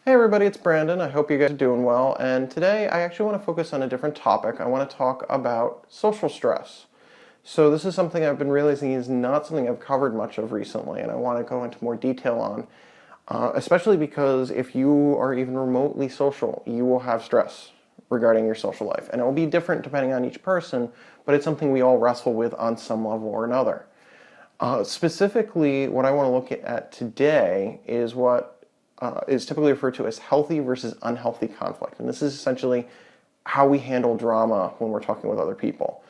Hey everybody, it's Brandon. I hope you guys are doing well. And today I actually want to focus on a different topic. I want to talk about social stress. So this is something I've been realizing is not something I've covered much of recently, and I want to go into more detail on, especially because if you are even remotely social, you will have stress regarding your social life. And it will be different depending on each person, but it's something we all wrestle with on some level or another. Specifically, what I want to look at today is what is typically referred to as healthy versus unhealthy conflict. And this is essentially how we handle drama when we're talking with other people.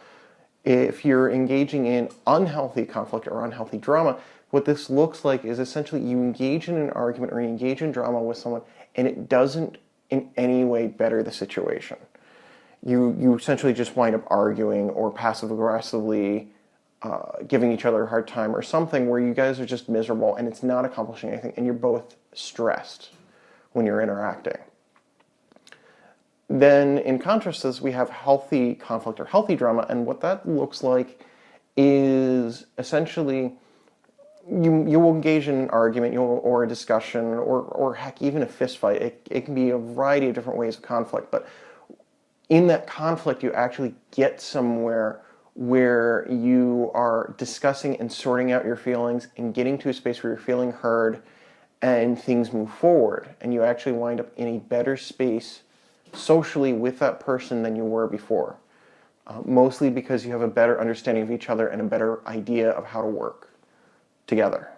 If you're engaging in unhealthy conflict or unhealthy drama, what this looks like is essentially you engage in an argument or you engage in drama with someone and it doesn't in any way better the situation. You essentially just wind up arguing or passive aggressively giving each other a hard time or something where you guys are just miserable and it's not accomplishing anything and you're both stressed when you're interacting. Then in contrast to this, we have healthy conflict or healthy drama, and what that looks like is essentially you will engage in an argument or a discussion or heck, even a fist fight. It can be a variety of different ways of conflict, but in that conflict you actually get somewhere where you are discussing and sorting out your feelings and getting to a space where you're feeling heard and things move forward. And you actually wind up in a better space socially with that person than you were before. Mostly because you have a better understanding of each other and a better idea of how to work together.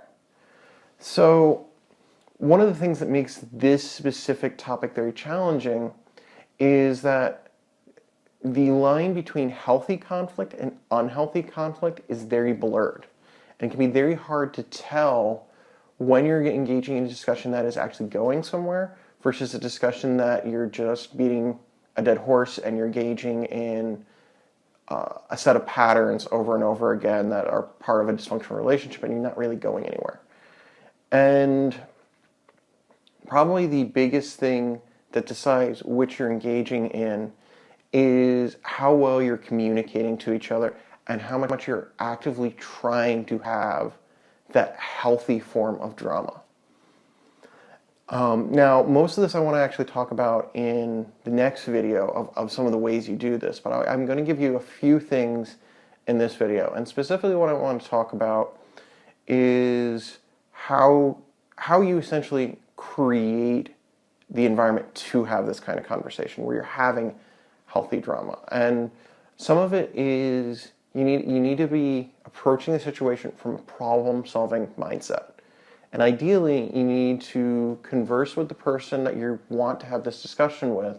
So one of the things that makes this specific topic very challenging is that the line between healthy conflict and unhealthy conflict is very blurred. And it can be very hard to tell when you're engaging in a discussion that is actually going somewhere versus a discussion that you're just beating a dead horse and you're engaging in a set of patterns over and over again that are part of a dysfunctional relationship and you're not really going anywhere. And probably the biggest thing that decides which you're engaging in is how well you're communicating to each other and how much you're actively trying to have that healthy form of drama. Now, most of this I want to actually talk about in the next video of some of the ways you do this, but I'm going to give you a few things in this video. And specifically what I want to talk about is how you essentially create the environment to have this kind of conversation where you're having healthy drama. And some of it is you need to be approaching the situation from a problem-solving mindset. And ideally, you need to converse with the person that you want to have this discussion with,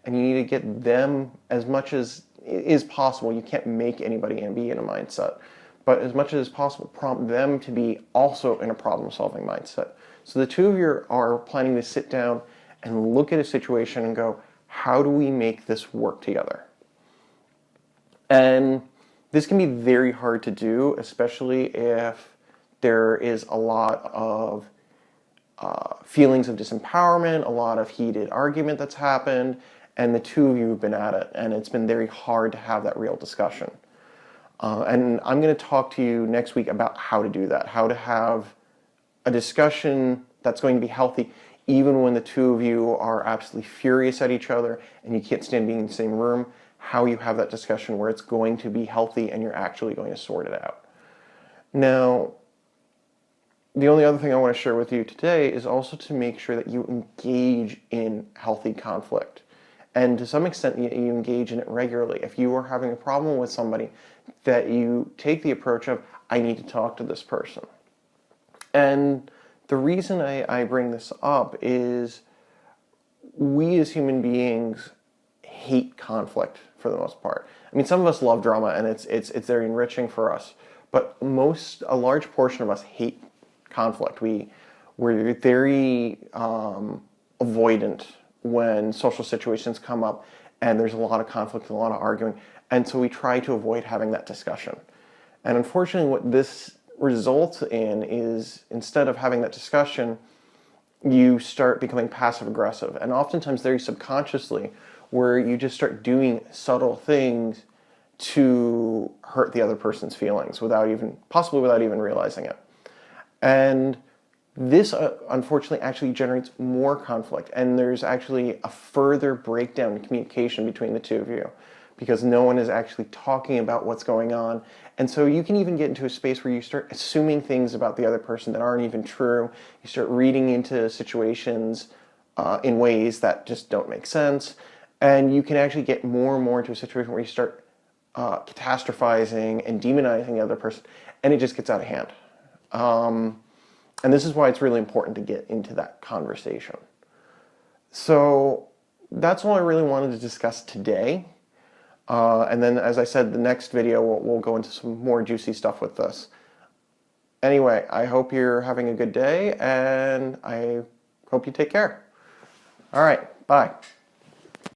and you need to get them as much as is possible. You can't make anybody be in a mindset, but as much as possible, prompt them to be also in a problem-solving mindset. So the two of you are planning to sit down and look at a situation and go, how do we make this work together? And this can be very hard to do, especially if there is a lot of feelings of disempowerment, a lot of heated argument that's happened, and the two of you have been at it, and it's been very hard to have that real discussion. And I'm going to talk to you next week about how to do that, how to have a discussion that's going to be healthy, even when the two of you are absolutely furious at each other and you can't stand being in the same room, how you have that discussion where it's going to be healthy and you're actually going to sort it out. Now, the only other thing I want to share with you today is also to make sure that you engage in healthy conflict. And to some extent, you engage in it regularly. If you are having a problem with somebody, that you take the approach of, I need to talk to this person. And the reason I bring this up is we as human beings hate conflict for the most part. I mean, some of us love drama and it's very enriching for us, but a large portion of us hate conflict. We're very avoidant when social situations come up and there's a lot of conflict and a lot of arguing, and so we try to avoid having that discussion. And unfortunately, what this results in is instead of having that discussion, you start becoming passive aggressive, and oftentimes very subconsciously, where you just start doing subtle things to hurt the other person's feelings possibly without even realizing it. And This, unfortunately, actually generates more conflict, and there's actually a further breakdown in communication between the two of you because no one is actually talking about what's going on. And so you can even get into a space where you start assuming things about the other person that aren't even true. You start reading into situations in ways that just don't make sense. And you can actually get more and more into a situation where you start catastrophizing and demonizing the other person, and it just gets out of hand. And this is why it's really important to get into that conversation. So that's all I really wanted to discuss today. And then, as I said, the next video we'll go into some more juicy stuff with this. Anyway, I hope you're having a good day, and I hope you take care. All right, bye.